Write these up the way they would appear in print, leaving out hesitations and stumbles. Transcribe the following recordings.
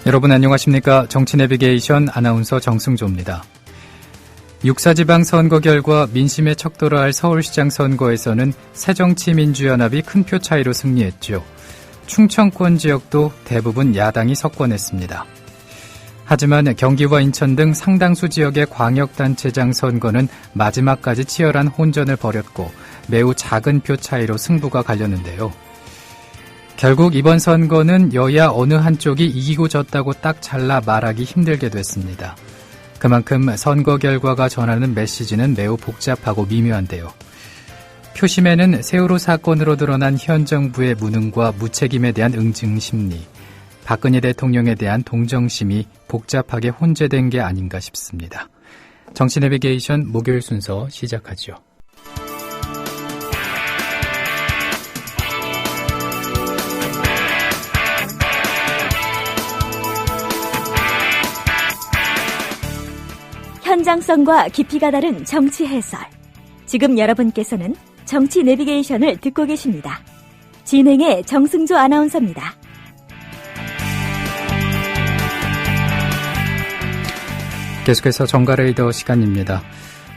여러분 안녕하십니까? 정치내비게이션 아나운서 정승조입니다. 육사지방 선거 결과 민심에 척돌어할 서울시장 선거에서는 새정치민주연합이 큰 표 차이로 승리했죠. 충청권 지역도 대부분 야당이 석권했습니다. 하지만 경기와 인천 등 상당수 지역의 광역단체장 선거는 마지막까지 치열한 혼전을 벌였고 매우 작은 표 차이로 승부가 갈렸는데요. 결국 이번 선거는 여야 어느 한쪽이 이기고 졌다고 딱 잘라 말하기 힘들게 됐습니다. 그만큼 선거 결과가 전하는 메시지는 매우 복잡하고 미묘한데요. 표심에는 세월호 사건으로 드러난 현 정부의 무능과 무책임에 대한 응징 심리, 박근혜 대통령에 대한 동정심이 복잡하게 혼재된 게 아닌가 싶습니다. 정치 내비게이션 목요일 순서 시작하죠. 현장성과 깊이가 다른 정치 해설. 지금 여러분께서는 정치 내비게이션을 듣고 계십니다. 진행의 정승조 아나운서입니다. 계속해서 정가레이더 시간입니다.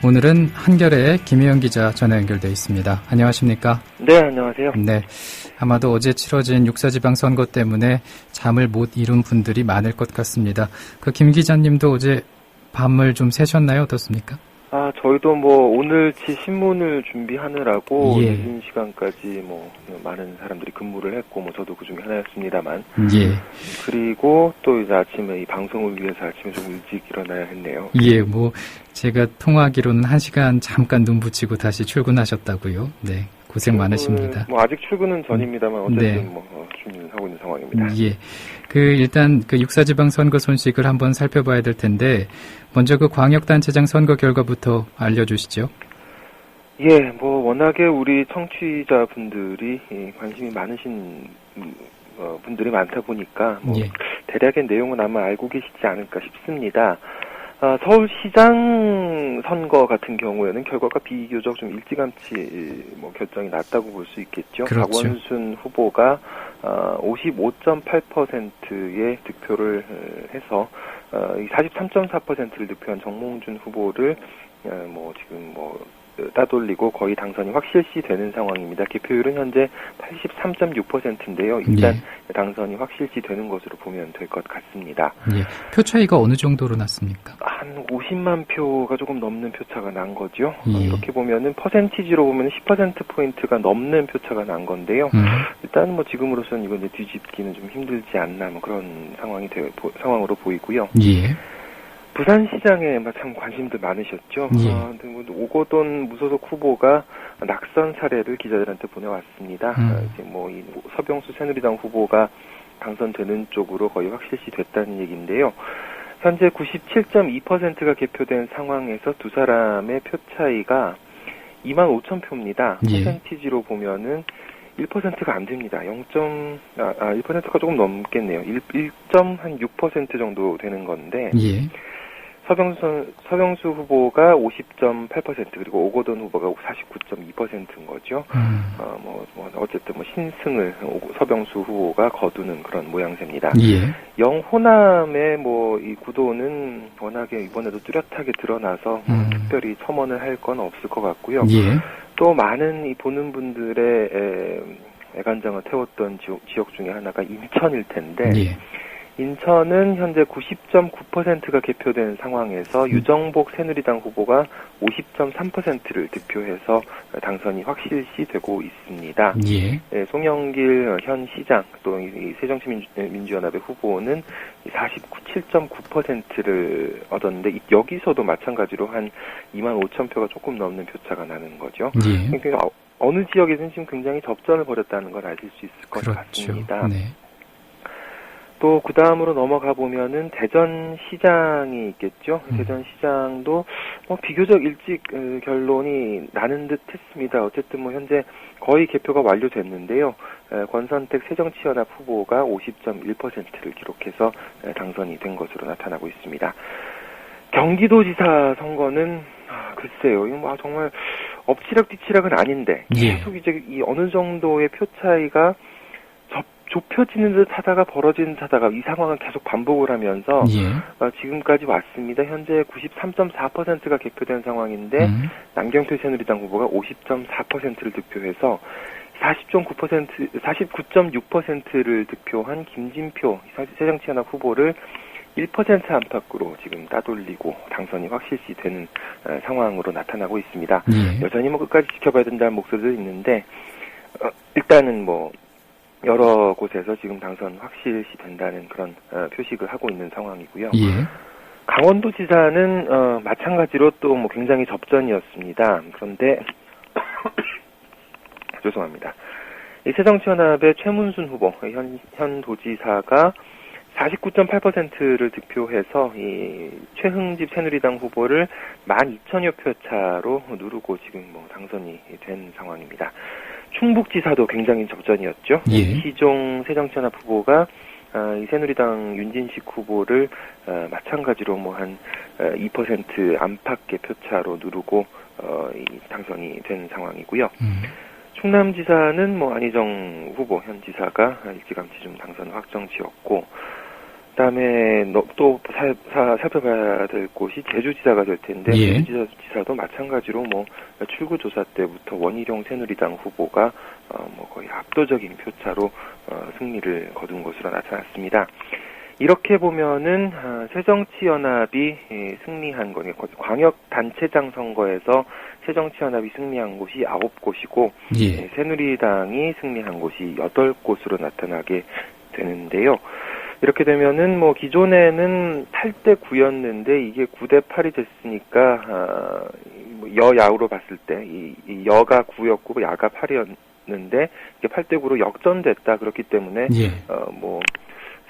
오늘은 한겨레의 김혜영 기자 전화 연결되어 있습니다. 안녕하십니까? 네, 안녕하세요. 네, 아마도 어제 치러진 육사지방 선거 때문에 잠을 못 이룬 분들이 많을 것 같습니다. 김 기자님도 어제 밤을 좀 새셨나요? 어떻습니까? 저희도 오늘치 신문을 준비하느라고 예. 늦은 시간까지 많은 사람들이 근무를 했고 저도 그 중에 하나였습니다만. 예. 그리고 또 이제 아침에 이 방송을 위해서 아침에 좀 일찍 일어나야 했네요. 예, 제가 통화하기로는 1시간 잠깐 눈 붙이고 다시 출근하셨다고요. 네. 고생 많으십니다. 아직 출근은 전입니다만 어쨌든 네. 준비는 하고 있는 상황입니다. 예. 일단 육사지방 선거 소식을 한번 살펴봐야 될 텐데 먼저 광역단체장 선거 결과부터 알려주시죠. 예, 워낙에 우리 청취자분들이 관심이 많으신 분들이 많다 보니까 예. 대략의 내용은 아마 알고 계시지 않을까 싶습니다. 서울시장 선거 같은 경우에는 결과가 비교적 좀 일찌감치 결정이 났다고 볼 수 있겠죠. 그렇죠. 박원순 후보가 55.8%의 득표를 해서 43.4%를 득표한 정몽준 후보를 지금 따돌리고 거의 당선이 확실시 되는 상황입니다. 개표율은 현재 83.6%인데요. 일단 예. 당선이 확실시 되는 것으로 보면 될 것 같습니다. 예. 표 차이가 어느 정도로 났습니까? 한 50만 표가 조금 넘는 표차가 난 거죠. 예. 이렇게 보면은 퍼센티지로 보면 10%포인트가 넘는 표차가 난 건데요. 일단 지금으로서는 이건 이제 뒤집기는 좀 힘들지 않나 그런 상황으로 보이고요. 예. 부산시장에 참 관심들 많으셨죠. 예. 오거돈 무소속 후보가 낙선 사례를 기자들한테 보내왔습니다. 이제 이 서병수 새누리당 후보가 당선되는 쪽으로 거의 확실시 됐다는 얘기인데요. 현재 97.2%가 개표된 상황에서 두 사람의 표 차이가 25,000표입니다. 예. 퍼센티지로 보면은 1%가 안 됩니다. 1%가 조금 넘겠네요. 1.6% 정도 되는 건데. 예. 서병수 후보가 50.8% 그리고 오거돈 후보가 49.2%인 거죠. 어쨌든 신승을 서병수 후보가 거두는 그런 모양새입니다. 예. 영호남의 이 구도는 워낙에 이번에도 뚜렷하게 드러나서 특별히 첨언을 할 건 없을 것 같고요. 예. 또 많은 이 보는 분들의 애간장을 태웠던 지역 중에 하나가 인천일 텐데. 예. 인천은 현재 90.9%가 개표된 상황에서 유정복 새누리당 후보가 50.3%를 득표해서 당선이 확실시 되고 있습니다. 예. 네, 송영길 현 시장 또 이 새정치민주연합의 후보는 47.9%를 얻었는데 여기서도 마찬가지로 한 25,000표가 조금 넘는 표차가 나는 거죠. 예. 그러니까 어느 지역에서는 지금 굉장히 접전을 벌였다는 걸 아실 수 있을 것 그렇죠. 같습니다. 네. 또 그 다음으로 넘어가 보면은 대전시장이 있겠죠. 대전시장도 비교적 일찍 결론이 나는 듯했습니다. 어쨌든 현재 거의 개표가 완료됐는데요. 권선택 새정치연합 후보가 50.1%를 기록해서 당선이 된 것으로 나타나고 있습니다. 경기도지사 선거는 글쎄요, 이거 정말 엎치락뒤치락은 아닌데 계속 이제 이 어느 정도의 표 차이가 좁혀지는 듯 하다가 벌어지는 듯 하다가 이 상황을 계속 반복을 하면서 예. 지금까지 왔습니다. 현재 93.4%가 개표된 상황인데 남경필 새누리당 후보가 50.4%를 득표해서 49.6%를 득표한 김진표 새정치연합 후보를 1% 안팎으로 지금 따돌리고 당선이 확실시 되는 상황으로 나타나고 있습니다. 예. 여전히 뭐 끝까지 지켜봐야 된다는 목소리도 있는데 일단은 뭐 여러 곳에서 지금 당선 확실시 된다는 그런 표식을 하고 있는 상황이고요. 예. 강원도지사는 마찬가지로 또 뭐 굉장히 접전이었습니다. 그런데 죄송합니다. 이 새정치연합의 최문순 후보 현 도지사가 49.8%를 득표해서 이 최흥집 새누리당 후보를 12,000여 표 차로 누르고 지금 뭐 당선이 된 상황입니다. 충북지사도 굉장히 접전이었죠. 예. 시종 새정치연합 후보가 이 새누리당 윤진식 후보를 마찬가지로 뭐 한 2% 안팎의 표차로 누르고 이 당선이 된 상황이고요. 충남지사는 뭐 안희정 후보 현 지사가 일찌감치 좀 당선 확정지었고, 그다음에 또 살펴봐야 될 곳이 제주지사가 될 텐데 예. 제주지사도 마찬가지로 뭐 출구조사 때부터 원희룡 새누리당 후보가 뭐 거의 압도적인 표차로 승리를 거둔 것으로 나타났습니다. 이렇게 보면은 새정치연합이 승리한 거, 광역단체장 선거에서 새정치연합이 승리한 곳이 9곳이고 예. 새누리당이 승리한 곳이 8곳으로 나타나게 되는데요. 이렇게 되면은 뭐 기존에는 8대 9였는데 이게 9대 8이 됐으니까 여야로 봤을 때 이 여가 9였고 야가 8이었는데 이게 8대 9로 역전됐다. 그렇기 때문에 예. 뭐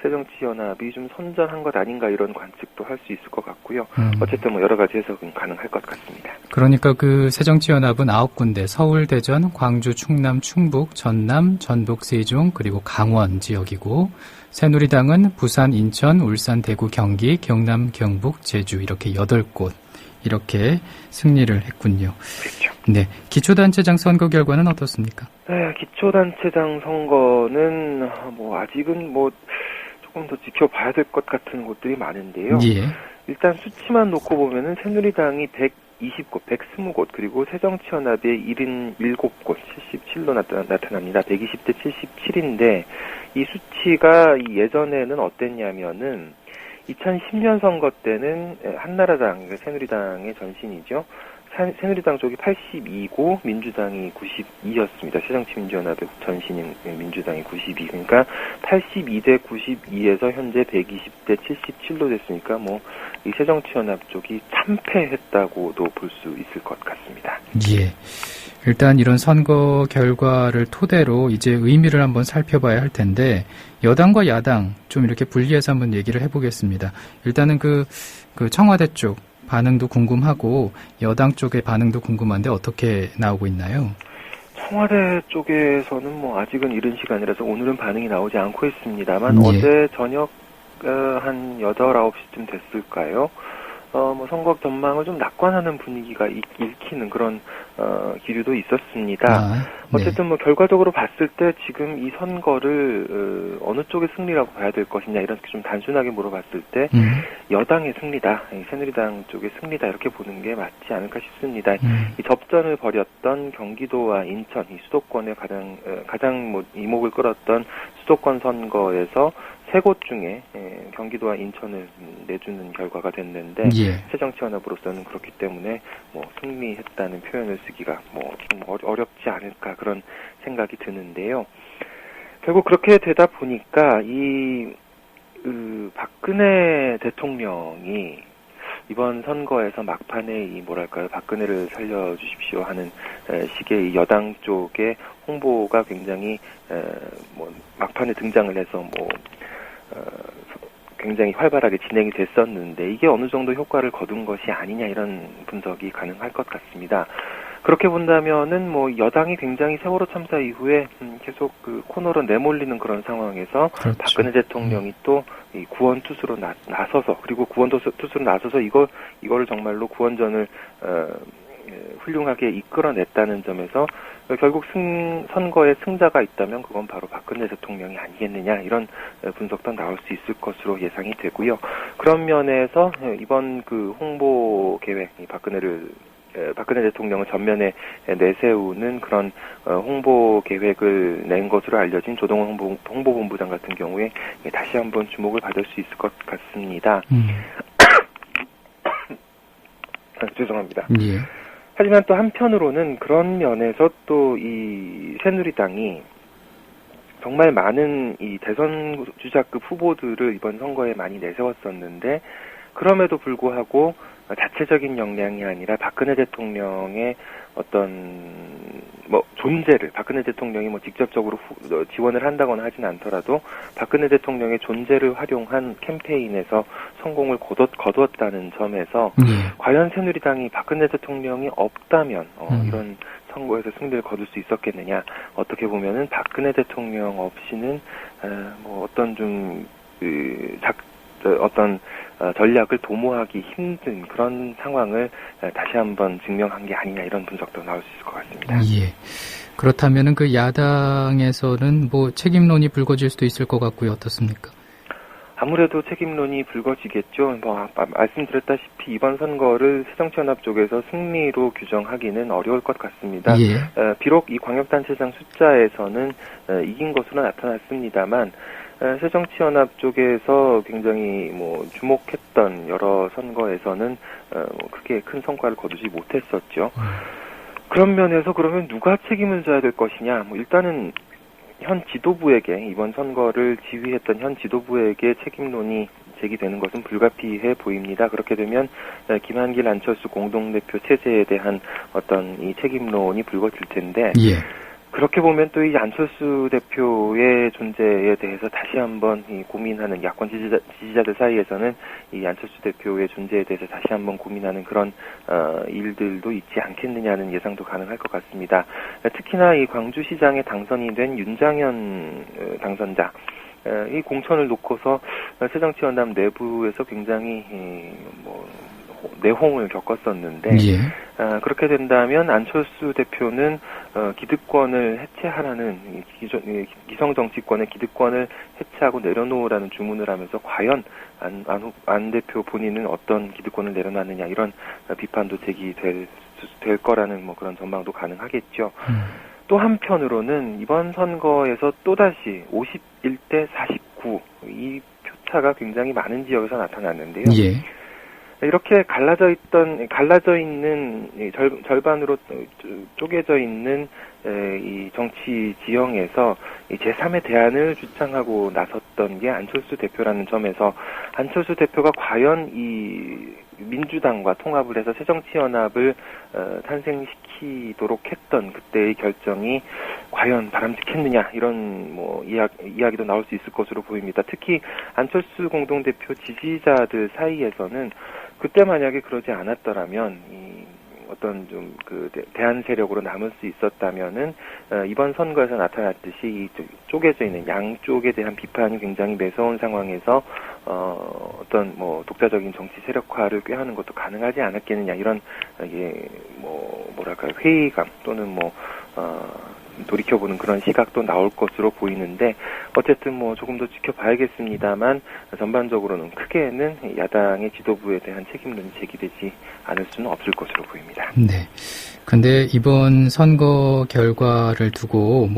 새정치연합이 좀 선전한 것 아닌가 이런 관측도 할 수 있을 것 같고요. 어쨌든 뭐 여러 가지 해석은 가능할 것 같습니다. 그러니까 그 새정치연합은 9군데 서울, 대전, 광주, 충남, 충북, 전남, 전북, 세종 그리고 강원 지역이고 새누리당은 부산, 인천, 울산, 대구, 경기, 경남, 경북, 제주 이렇게 8곳 이렇게 승리를 했군요. 그렇죠. 네, 기초단체장 선거 결과는 어떻습니까? 네, 기초단체장 선거는 뭐 아직은 뭐 조금 더 지켜봐야 될 것 같은 곳들이 많은데요. 예. 일단 수치만 놓고 보면은 새누리당이 120곳, 120곳, 그리고 새정치연합이 77곳, 77로 나타납니다. 120대 77인데, 이 수치가 예전에는 어땠냐면은, 2010년 선거 때는 한나라당, 새누리당의 전신이죠. 새누리당 쪽이 82고 민주당이 92였습니다. 새정치민주연합의 전신인 민주당이 92. 그러니까 82대 92에서 현재 120대 77로 됐으니까 뭐 이 새정치연합 쪽이 참패했다고도 볼 수 있을 것 같습니다. 예. 일단 이런 선거 결과를 토대로 이제 의미를 한번 살펴봐야 할 텐데 여당과 야당 좀 이렇게 분리해서 한번 얘기를 해보겠습니다. 일단은 그 청와대 쪽 반응도 궁금하고 여당 쪽의 반응도 궁금한데 어떻게 나오고 있나요? 청와대 쪽에서는 뭐 아직은 이른 시간이라서 오늘은 반응이 나오지 않고 있습니다만 예. 어제 저녁 한 8, 9시쯤 됐을까요? 뭐 선거 전망을 좀 낙관하는 분위기가 읽히는 그런 기류도 있었습니다. 네. 어쨌든 뭐 결과적으로 봤을 때 지금 이 선거를 어느 쪽의 승리라고 봐야 될 것이냐 이렇게 좀 단순하게 물어봤을 때 여당의 승리다, 새누리당 쪽의 승리다 이렇게 보는 게 맞지 않을까 싶습니다. 이 접전을 벌였던 경기도와 인천, 이 수도권의 가장 뭐 이목을 끌었던 수도권 선거에서 3곳 중에 경기도와 인천을 내주는 결과가 됐는데 예. 새정치연합으로서는 그렇기 때문에 뭐 승리했다는 표현을 쓰기가 뭐 좀 어렵지 않을까 그런 생각이 드는데요. 결국 그렇게 되다 보니까 이 박근혜 대통령이 이번 선거에서 막판에 이 뭐랄까요, 박근혜를 살려주십시오 하는 식의 여당 쪽의 홍보가 굉장히 뭐 막판에 등장을 해서 뭐 굉장히 활발하게 진행이 됐었는데 이게 어느 정도 효과를 거둔 것이 아니냐 이런 분석이 가능할 것 같습니다. 그렇게 본다면은 뭐 여당이 굉장히 세월호 참사 이후에 계속 그 코너로 내몰리는 그런 상황에서 그렇죠. 박근혜 대통령이 또 이 구원투수로 나서서 그리고 구원투수로 나서서 이거를 정말로 구원전을 훌륭하게 이끌어냈다는 점에서 결국 선거에 승자가 있다면 그건 바로 박근혜 대통령이 아니겠느냐 이런 분석도 나올 수 있을 것으로 예상이 되고요. 그런 면에서 이번 그 홍보 계획, 박근혜 대통령을 전면에 내세우는 그런 홍보 계획을 낸 것으로 알려진 조동원 홍보본부장 같은 경우에 다시 한번 주목을 받을 수 있을 것 같습니다. 죄송합니다. 예. 하지만 또 한편으로는 그런 면에서 또 이 새누리당이 정말 많은 이 대선 주자급 후보들을 이번 선거에 많이 내세웠었는데 그럼에도 불구하고 자체적인 역량이 아니라 박근혜 대통령의 어떤 존재를 박근혜 대통령이 직접적으로 지원을 한다거나 하진 않더라도 박근혜 대통령의 존재를 활용한 캠페인에서 성공을 거두었다는 점에서 과연 새누리당이 박근혜 대통령이 없다면 이런 선거에서 승리를 거둘 수 있었겠느냐. 어떻게 보면은 박근혜 대통령 없이는 어떤 좀 어떤 전략을 도모하기 힘든 그런 상황을 다시 한번 증명한 게 아니냐 이런 분석도 나올 수 있을 것 같습니다. 예. 그렇다면은 그 야당에서는 책임론이 불거질 수도 있을 것 같고요. 어떻습니까? 아무래도 책임론이 불거지겠죠. 말씀드렸다시피 이번 선거를 새정치연합 쪽에서 승리로 규정하기는 어려울 것 같습니다. 예. 비록 이 광역단체장 숫자에서는 이긴 것으로 나타났습니다만 새정치연합 쪽에서 굉장히 주목했던 여러 선거에서는 크게 큰 성과를 거두지 못했었죠. 그런 면에서 그러면 누가 책임을 져야 될 것이냐? 일단은 현 지도부에게 이번 선거를 지휘했던 현 지도부에게 책임론이 제기되는 것은 불가피해 보입니다. 그렇게 되면 김한길 안철수 공동대표 체제에 대한 어떤 이 책임론이 불거질 텐데 예. 그렇게 보면 또 이 안철수 대표의 존재에 대해서 다시 한번 고민하는 야권 지지자들 사이에서는 이 안철수 대표의 존재에 대해서 다시 한번 고민하는 그런 일들도 있지 않겠느냐는 예상도 가능할 것 같습니다. 특히나 이 광주시장에 당선이 된 윤장현 당선자 이 공천을 놓고서 새정치연합 내부에서 굉장히 내홍을 겪었었는데 그렇게 된다면 안철수 대표는 기득권을 해체하라는 기성 정치권의 기득권을 해체하고 내려놓으라는 주문을 하면서 과연 안 대표 본인은 어떤 기득권을 내려놨느냐 이런 비판도 제기될 거라는 그런 전망도 가능하겠죠. 또 한편으로는 이번 선거에서 또다시 51대 49 이 표차가 굉장히 많은 지역에서 나타났는데요. 예. 이렇게 갈라져 있는 절반으로 쪼개져 있는 이 정치 지형에서 이 제3의 대안을 주창하고 나섰던 게 안철수 대표라는 점에서 안철수 대표가 과연 이 민주당과 통합을 해서 새정치연합을 탄생시키도록 했던 그때의 결정이 과연 바람직했느냐 이런 이야기도 나올 수 있을 것으로 보입니다. 특히 안철수 공동대표 지지자들 사이에서는 그때 만약에 그러지 않았더라면 어떤 좀 대안 세력으로 남을 수 있었다면은 이번 선거에서 나타났듯이 이 쪼개져 있는 양쪽에 대한 비판이 굉장히 매서운 상황에서 어떤 독자적인 정치 세력화를 꾀하는 것도 가능하지 않았겠느냐 이런 회의감 또는 돌이켜보는 그런 시각도 나올 것으로 보이는데 어쨌든 조금 더 지켜봐야겠습니다만 전반적으로는 크게는 야당의 지도부에 대한 책임론이 제기되지 않을 수는 없을 것으로 보입니다. 네. 근데 이번 선거 결과를 두고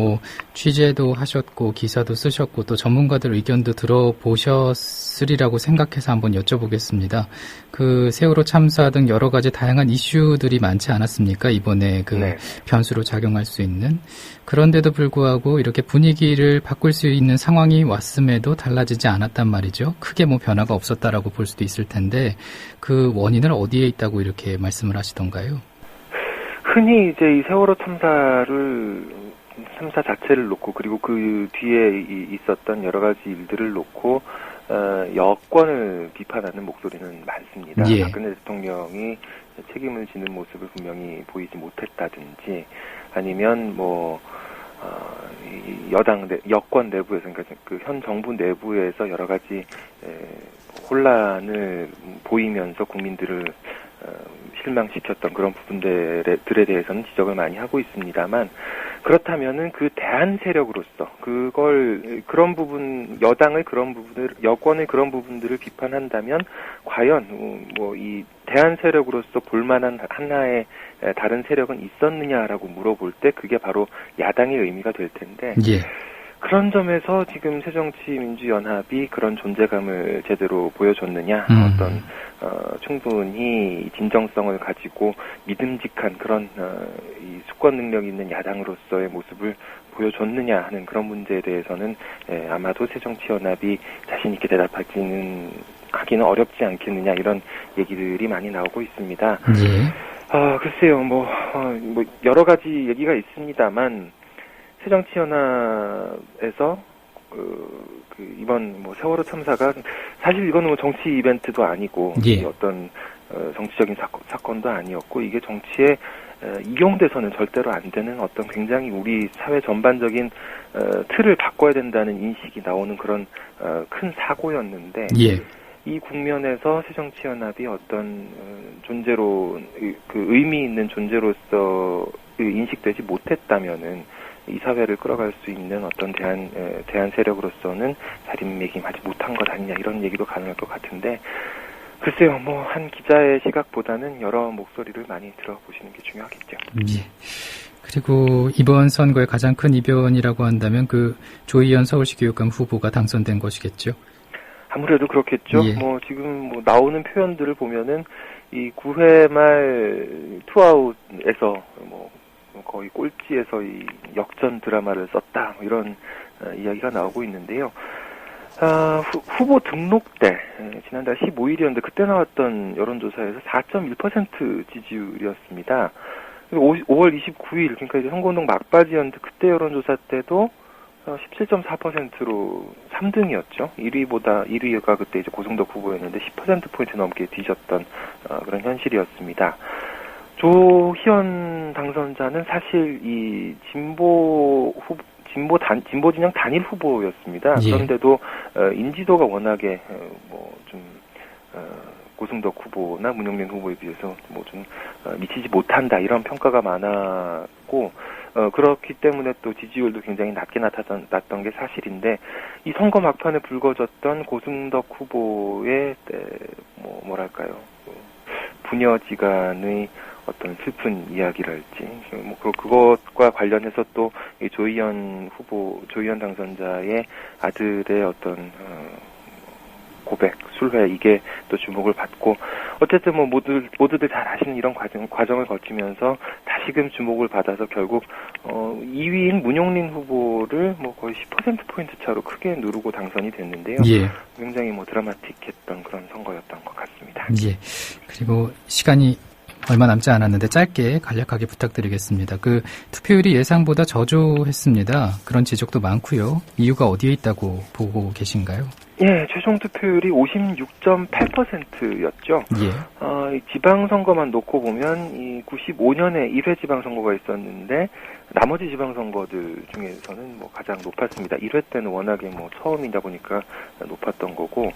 취재도 하셨고 기사도 쓰셨고 또 전문가들 의견도 들어보셨으리라고 생각해서 한번 여쭤보겠습니다. 그 세월호 참사 등 여러 가지 다양한 이슈들이 많지 않았습니까? 이번에 네. 변수로 작용할 수 있는. 그런데도 불구하고 이렇게 분위기를 바꿀 수 있는 상황이 왔음에도 달라지지 않았단 말이죠. 크게 변화가 없었다라고 볼 수도 있을 텐데 그 원인은 어디에 있다고 이렇게 말씀을 하시던가요? 흔히 이제 이 세월호 참사 자체를 놓고 그리고 그 뒤에 있었던 여러 가지 일들을 놓고 여권을 비판하는 목소리는 많습니다. 예. 박근혜 대통령이 책임을 지는 모습을 분명히 보이지 못했다든지 아니면 여권 내부에서 그러니까 그 현 정부 내부에서 여러 가지 혼란을 보이면서 국민들을 실망시켰던 그런 부분들에 대해서는 지적을 많이 하고 있습니다만, 그렇다면은 그 대한 세력으로서 그런 부분, 여권의 그런 부분들을 비판한다면 과연 뭐 이 대한 세력으로서 볼만한 하나의 다른 세력은 있었느냐라고 물어볼 때 그게 바로 야당의 의미가 될 텐데. 예. 그런 점에서 지금 새정치민주연합이 그런 존재감을 제대로 보여줬느냐, 충분히 진정성을 가지고 믿음직한 그런 이 수권 능력이 있는 야당으로서의 모습을 보여줬느냐 하는 그런 문제에 대해서는 아마도 새정치연합이 자신 있게 하기는 어렵지 않겠느냐, 이런 얘기들이 많이 나오고 있습니다. 예. 글쎄요, 뭐 여러 가지 얘기가 있습니다만, 새정치연합에서 이번 뭐 세월호 참사가 사실 이거는 뭐 정치 이벤트도 아니고, 예. 어떤 정치적인 사건도 아니었고, 이게 정치에 이용돼서는 절대로 안 되는 어떤 굉장히 우리 사회 전반적인 틀을 바꿔야 된다는 인식이 나오는 그런 큰 사고였는데, 예. 이 국면에서 새정치연합이 어떤 존재로, 그 의미 있는 존재로서 인식되지 못했다면은 이 사회를 끌어갈 수 있는 어떤 대한 세력으로서는 자리매김하지 못한 것 아니냐, 이런 얘기도 가능할 것 같은데, 글쎄요, 뭐 한 기자의 시각보다는 여러 목소리를 많이 들어보시는 게 중요하겠죠. 예. 그리고 이번 선거의 가장 큰 이변이라고 한다면 그 조희연 서울시 교육감 후보가 당선된 것이겠죠. 아무래도 그렇겠죠. 예. 뭐 지금 뭐 나오는 표현들을 보면은 이 9회 말 투아웃에서 뭐 거의 꼴찌에서 이 역전 드라마를 썼다, 뭐 이런 이야기가 나오고 있는데요. 후보 등록 때 지난달 15일이었는데 그때 나왔던 여론조사에서 4.1% 지지율이었습니다. 5월 29일, 그러니까 이제 선거운동 막바지였는데 그때 여론조사 때도 17.4%로 3등이었죠. 1위가 그때 이제 고승덕 후보였는데 10%포인트 넘게 뒤졌던 그런 현실이었습니다. 조희연 당선자는 사실 이 진보 진영 단일 후보였습니다. 예. 그런데도 인지도가 워낙에 고승덕 후보나 문영민 후보에 비해서 좀 미치지 못한다, 이런 평가가 많았고, 그렇기 때문에 또 지지율도 굉장히 낮게 나타났던 게 사실인데, 이 선거 막판에 불거졌던 고승덕 후보의 뭐랄까요, 부녀지간의 어떤 슬픈 이야기랄지, 뭐 그것과 관련해서 또 이 조희연 당선자의 아들의 어떤 고백, 술회, 이게 또 주목을 받고, 어쨌든 뭐 모두들 잘 아시는 이런 과정을 거치면서 다시금 주목을 받아서 결국 2위인 문용린 후보를 뭐 거의 10%포인트 차로 크게 누르고 당선이 됐는데요. 예. 굉장히 뭐 드라마틱했던 그런 선거였던 것 같습니다. 예. 그리고 시간이 얼마 남지 않았는데 짧게 간략하게 부탁드리겠습니다. 그 투표율이 예상보다 저조했습니다. 그런 지적도 많고요. 이유가 어디에 있다고 보고 계신가요? 예, 최종 투표율이 56.8%였죠. 예. 지방선거만 놓고 보면 이 95년에 1회 지방선거가 있었는데 나머지 지방선거들 중에서는 뭐 가장 높았습니다. 1회 때는 워낙에 뭐 처음이다 보니까 높았던 거고,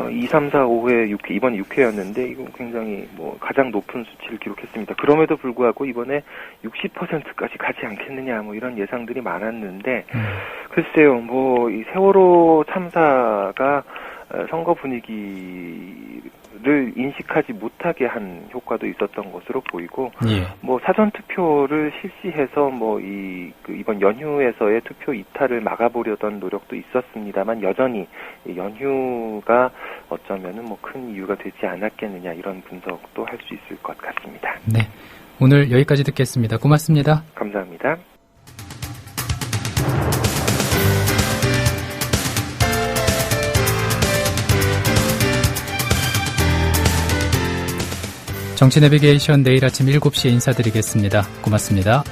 2, 3, 4, 5회, 6회, 이번에 6회였는데 이건 굉장히 뭐 가장 높은 수치를 기록했습니다. 그럼에도 불구하고 이번에 60%까지 가지 않겠느냐, 뭐 이런 예상들이 많았는데, 글쎄요, 뭐 이 세월호 참사가 선거 분위기를 인식하지 못하게 한 효과도 있었던 것으로 보이고, 예. 뭐 사전 투표를 실시해서 뭐 이번 연휴에서의 투표 이탈을 막아보려던 노력도 있었습니다만, 여전히 연휴가 어쩌면은 뭐 큰 이유가 되지 않았겠느냐, 이런 분석도 할 수 있을 것 같습니다. 네. 오늘 여기까지 듣겠습니다. 고맙습니다. 감사합니다. 정치 내비게이션 내일 아침 7시에 인사드리겠습니다. 고맙습니다.